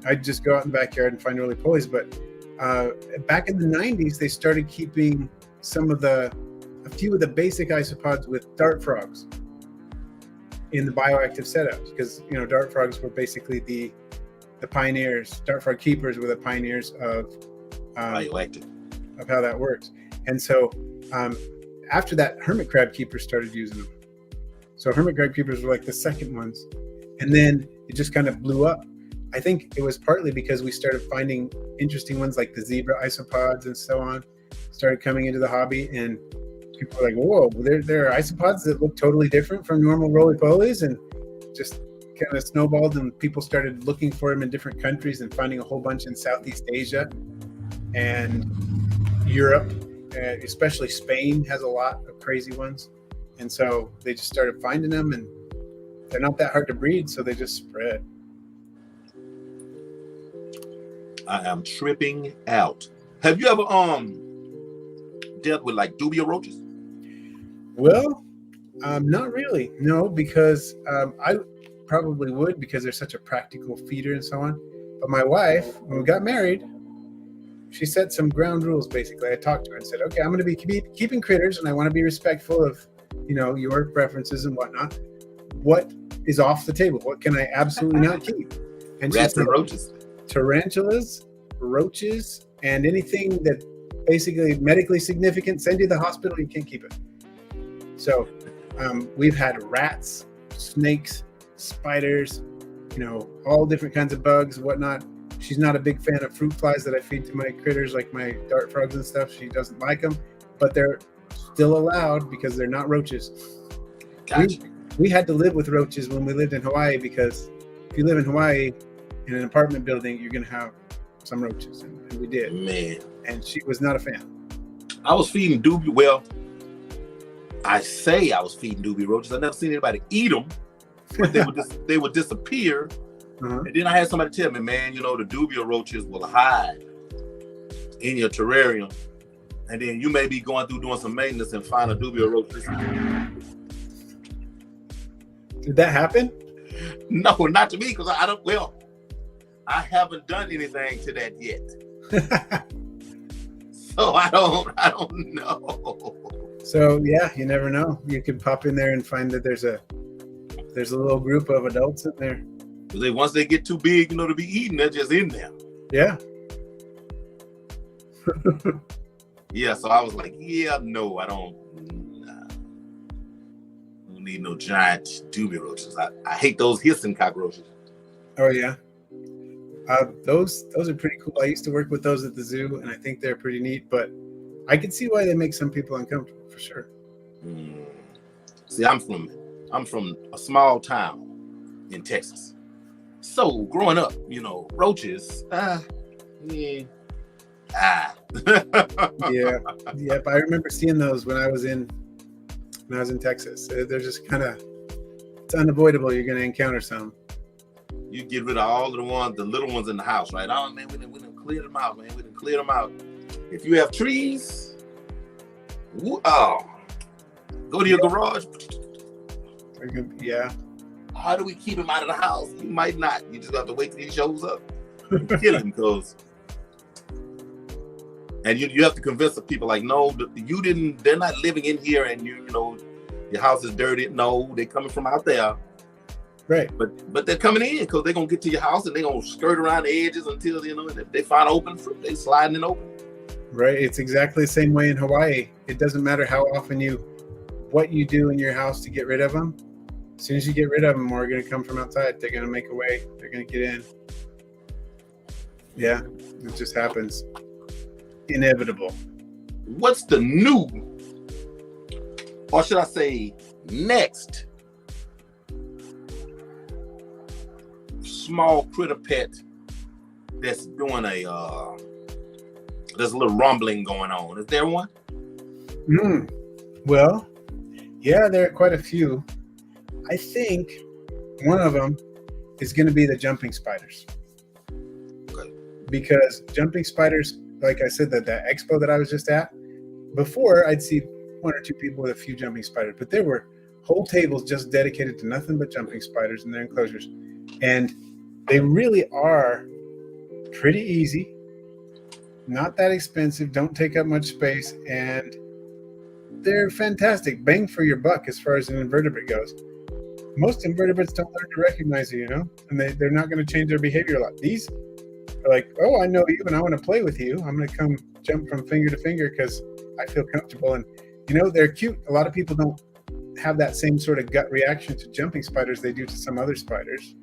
I'd just go out in the backyard and find roly-polies, but back in the 90s, they started keeping a few of the basic isopods with dart frogs in the bioactive setups, because dart frogs were basically the pioneers. Dart frog keepers were the pioneers of bioactive, of how that works. And so after that, hermit crab keepers started using them. So hermit crab keepers were like the second ones, and then it just kind of blew up. I think it was partly because we started finding interesting ones like the zebra isopods and so on started coming into the hobby, and people were like, whoa, there are isopods that look totally different from normal roly-polies, and just kind of snowballed, and people started looking for them in different countries and finding a whole bunch in Southeast Asia and Europe, especially Spain has a lot of crazy ones. And so they just started finding them, and they're not that hard to breed, so they just spread. I am tripping out. Have you ever dealt with like Dubia roaches? Well, not really, no, because I probably would, because they're such a practical feeder and so on. But my wife, when we got married, she set some ground rules. Basically, I talked to her and said, okay, I'm going to be keeping critters, and I want to be respectful of your preferences and whatnot. What is off the table? What can I absolutely not keep? And rats and roaches. Tarantulas, roaches, and anything that basically medically significant, send you to the hospital, you can't keep it. So we've had rats, snakes, spiders, all different kinds of bugs, whatnot. She's not a big fan of fruit flies that I feed to my critters, like my dart frogs and stuff. She doesn't like them, but they're still allowed because they're not roaches. Gotcha. We had to live with roaches when we lived in Hawaii, because if you live in Hawaii in an apartment building, you're going to have some roaches, and we did. Man. And she was not a fan. I was feeding Dubia. Well, I say I was feeding Dubia roaches. I never seen anybody eat them, but they would disappear. Uh-huh. And then I had somebody tell me, man, the Dubia roaches will hide in your terrarium, and then you may be going through doing some maintenance and find a Dubia roach. Did that happen? No, not to me, because I haven't done anything to that yet. So I don't know. So yeah, you never know. You could pop in there and find that there's a little group of adults in there. Once they get too big, to be eaten, they're just in there. Yeah. Yeah, so I was like, yeah, no, I don't need no giant Dubia roaches. I hate those hissing cockroaches. Oh yeah. Those are pretty cool. I used to work with those at the zoo, and I think they're pretty neat, but I can see why they make some people uncomfortable, for sure. See, I'm from a small town in Texas. So growing up, roaches, yeah. Yep. I remember seeing those when I was in Texas. They're just it's unavoidable. You're going to encounter some. You get rid of all of the little ones in the house, right? Oh man, we didn't clear them out, man. We didn't clear them out. If you have trees, go to your garage. Yeah. How do we keep him out of the house? You might not. You just have to wait till he shows up and kill him, and you have to convince the people, like, no, they're not living in here, and your house is dirty. No, they're coming from out there. Right. But they're coming in because they're gonna get to your house, and they're gonna skirt around the edges until if they find open fruit, they sliding in open. Right. It's exactly the same way in Hawaii. It doesn't matter how often what you do in your house to get rid of them. As soon as you get rid of them, more are going to come from outside. They're going to make a way. They're going to get in. Yeah, it just happens. Inevitable. What's the new, or should I say, next small critter pet that's doing there's a little rumbling going on? Is there one? Well, yeah, there are quite a few. I think one of them is going to be the jumping spiders. Okay. Because jumping spiders, like I said, that expo that I was just at, before I'd see one or two people with a few jumping spiders, but there were whole tables just dedicated to nothing but jumping spiders in their enclosures. And they really are pretty easy, not that expensive, don't take up much space, and they're fantastic. Bang for your buck as far as an invertebrate goes. Most invertebrates don't learn to recognize you, and they're not going to change their behavior a lot. These are like, oh, I know you and I want to play with you. I'm going to come jump from finger to finger because I feel comfortable. And, they're cute. A lot of people don't have that same sort of gut reaction to jumping spiders they do to some other spiders.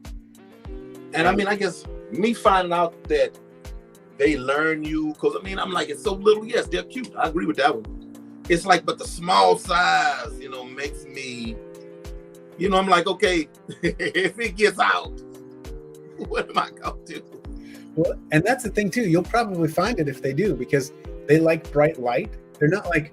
And I mean, I guess me finding out that they learn you, because I mean, I'm like, it's so little. Yes, they're cute. I agree with that one. It's like, but the small size, makes me, I'm like, okay, if it gets out, what am I going to do? Well, and that's the thing too. You'll probably find it if they do, because they like bright light. They're not like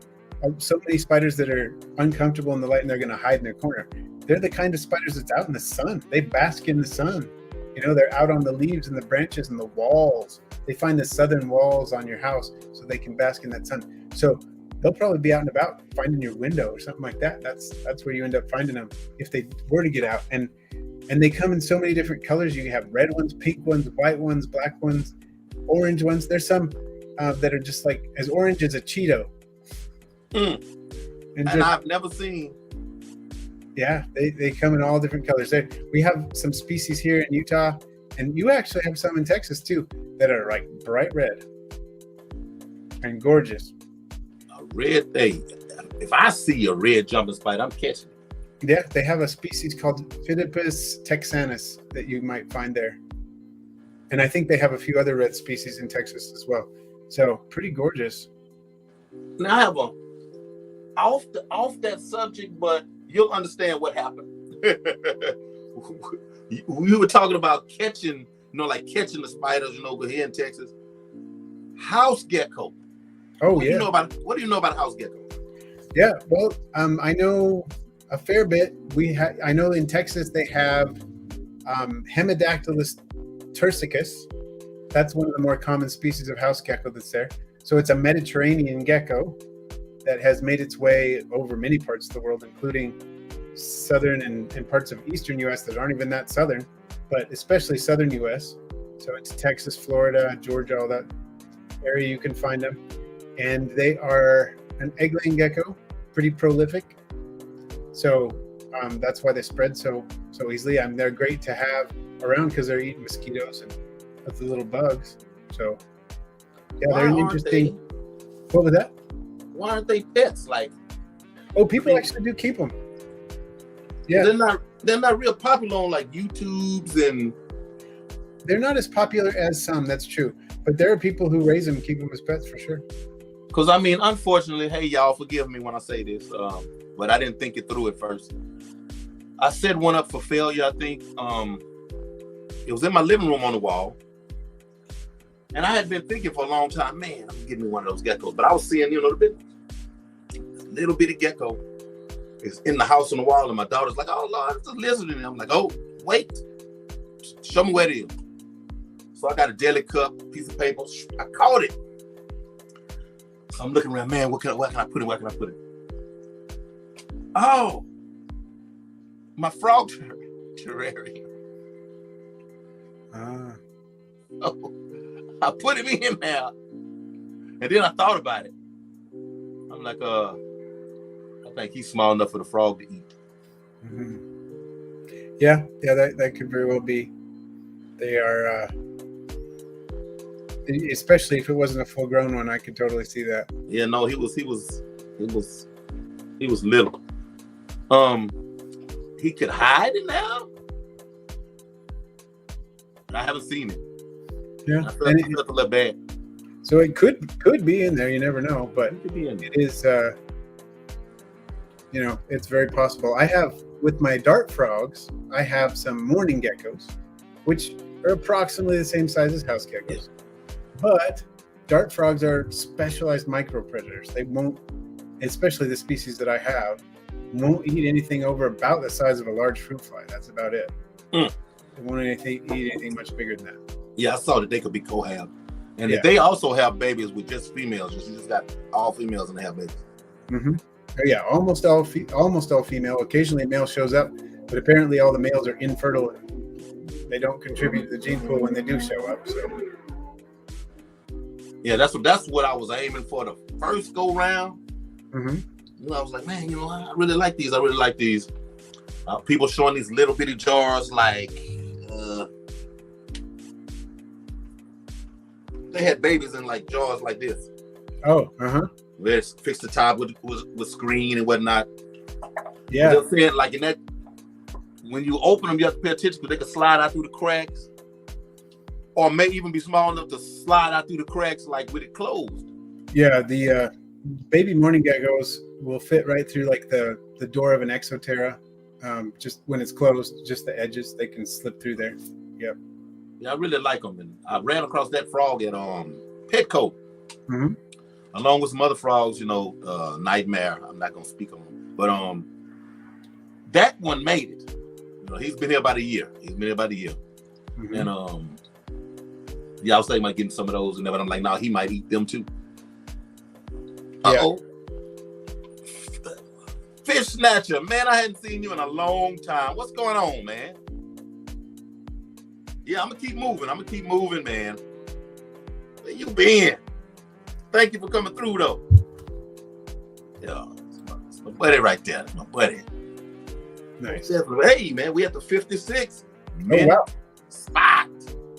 so many spiders that are uncomfortable in the light and they're going to hide in their corner. They're the kind of spiders that's out in the sun. They bask in the sun. They're out on the leaves and the branches and the walls. They find the southern walls on your house so they can bask in that sun. So they'll probably be out and about, finding your window or something like that. That's where you end up finding them if they were to get out. And they come in so many different colors. You have red ones, pink ones, white ones, black ones, orange ones. There's some that are just like as orange as a Cheeto. And I've never seen. Yeah, they come in all different colors. We have some species here in Utah, and you actually have some in Texas too that are like bright red and gorgeous. A red thing. If I see a red jumping spider, I'm catching it. Yeah, they have a species called Phidippus texanus that you might find there. And I think they have a few other red species in Texas as well. So pretty gorgeous. Now I have off that subject, but you'll understand what happened. We were talking about catching, catching the spiders, here in Texas. House gecko. Oh, what yeah. What do you know about house gecko? Yeah, well, I know a fair bit. I know in Texas they have Hemidactylus tursicus. That's one of the more common species of house gecko that's there. So it's a Mediterranean gecko that has made its way over many parts of the world, including southern and parts of eastern U.S. that aren't even that southern, but especially southern U.S. So it's Texas, Florida, Georgia, all that area you can find them. And they are an egg-laying gecko, pretty prolific. So that's why they spread so easily. They're great to have around because they're eating mosquitoes and other little bugs. So yeah, they're an interesting. What was that? Why aren't they pets? People actually do keep them. Yeah, they're not real popular on YouTubes, and they're not as popular as some. That's true, but there are people who raise them and keep them as pets for sure. Because I mean, unfortunately, hey y'all, forgive me when I say this, but I didn't think it through at first. I set one up for failure. I think it was in my living room on the wall, and I had been thinking for a long time, man, I'm getting me one of those geckos. But I was seeing, little bitty gecko is in the house on the wall, and my daughter's like, "Oh Lord, it's a lizard in there." I'm like, "Oh, wait, show me where it is." So I got a deli cup, piece of paper. I caught it. So I'm looking around, man. Where can I put it? Where can I put it? Oh, my frog terrarium. Oh, I put him in there, and then I thought about it. I'm like, I think he's small enough for the frog to eat. Mm-hmm. Yeah, that could very well be. They are, especially if it wasn't a full-grown one. I could totally see that. Yeah, no, he was little. He could hide it now. I haven't seen it. Yeah, I felt a little bad. So it could be in there. You never know, but it is. It's very possible. I have with my dart frogs. I have some mourning geckos, which are approximately the same size as house geckos. But dart frogs are specialized micro predators. They won't, especially the species that I have, won't eat anything over about the size of a large fruit fly. That's about it. They won't eat anything much bigger than that. Yeah, I saw that they could be cohab. And Yeah. they also have babies with just females. You just got all females and they have babies. Mm-hmm. Yeah, almost all female. Occasionally a male shows up, but apparently all the males are infertile. They don't contribute to the gene pool when they do show up. So yeah, that's what I was aiming for the first go round. Mm-hmm. You know, I was like, man, you know, I really like these. People showing these little bitty jars, like they had babies in like jars like this. Oh, uh-huh. Let's fix the top with screen and whatnot. Yeah. They're saying like in that, when you open them, you have to pay attention because they can slide out through the cracks, or may even be small enough to slide out through the cracks like with it closed. Yeah, the baby morning geckos will fit right through like the door of an Exoterra. Just when it's closed, just the edges, they can slip through there. Yep. Yeah, I really like them. And I ran across that frog at Petco. Mm-hmm. Along with some other frogs, you know, Nightmare. I'm not gonna speak on him, but that one made it. You know, he's been here about a year. Mm-hmm. And yeah, I was thinking about getting some of those, and then I'm like, nah, he might eat them too. Uh-oh. Yeah. Fish snatcher, man, I hadn't seen you in a long time. What's going on, man? Yeah, I'm gonna keep moving, man. Where you been? Thank you for coming through, though. Yeah, it's my buddy right there. That's my buddy. Nice. Hey, man, we at the 56. Oh, wow. Spot.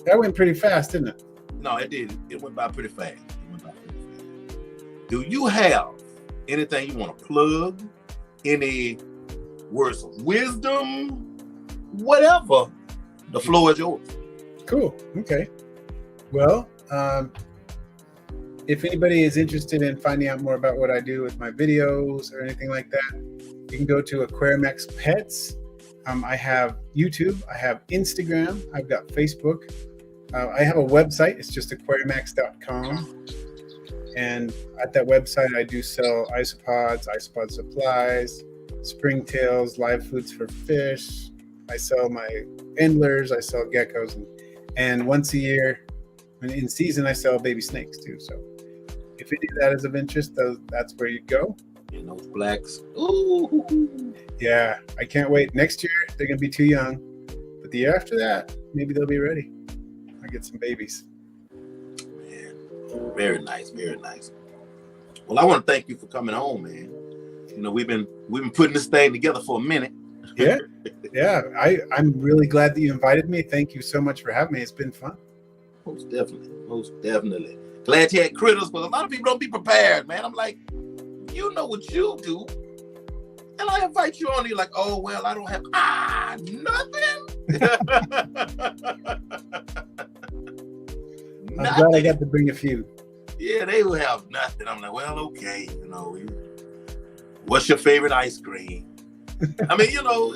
That went pretty fast, didn't it? No, it did. It went by pretty fast. Do you have anything you want to plug? Any words of wisdom? Whatever. The floor is yours. Cool. Okay. Well, if anybody is interested in finding out more about what I do with my videos or anything like that, you can go to Aquarimax Pets. I have YouTube. I have Instagram. I've got Facebook. I have a website. It's just aquarimax.com. And at that website, I do sell isopods, isopod supplies, springtails, live foods for fish. I sell my endlers. I sell geckos. And once a year, in season, I sell baby snakes too. So if any of that is of interest, that's where you go. And those blacks. Ooh. Yeah, I can't wait. Next year, they're going to be too young. But the year after that, maybe they'll be ready. I'll get some babies. Man, very nice, very nice. Well, I want to thank you for coming on, man. You know, we've been putting this thing together for a minute. Yeah, yeah. I'm really glad that you invited me. Thank you so much for having me. It's been fun. Most definitely. Glad you had critters, but a lot of people don't be prepared, man. I'm like, you know what you do. And I invite you on, you're like, oh, well, I don't have, nothing. I'm glad I got to bring a few. Yeah, they will have nothing. I'm like, well, okay, you know, what's your favorite ice cream? I mean, you know.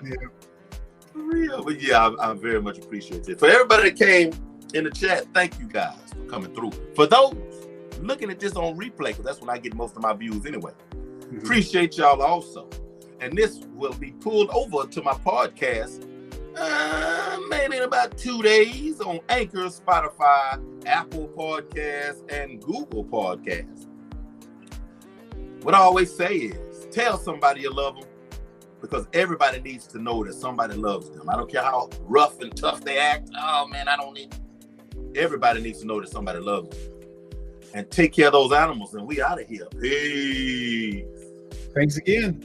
Yeah. For real. But yeah, I very much appreciate it. For everybody that came in the chat, thank you guys for coming through. For those looking at this on replay, because that's when I get most of my views anyway. Mm-hmm. Appreciate y'all also. And this will be pulled over to my podcast maybe in about 2 days on Anchor, Spotify, Apple Podcasts, and Google Podcasts. What I always say is, tell somebody you love them, because everybody needs to know that somebody loves them. I don't care how rough and tough they act. Oh, man, I don't need... Everybody needs to know that somebody loves them. And take care of those animals, and we out of here. Peace. Thanks again.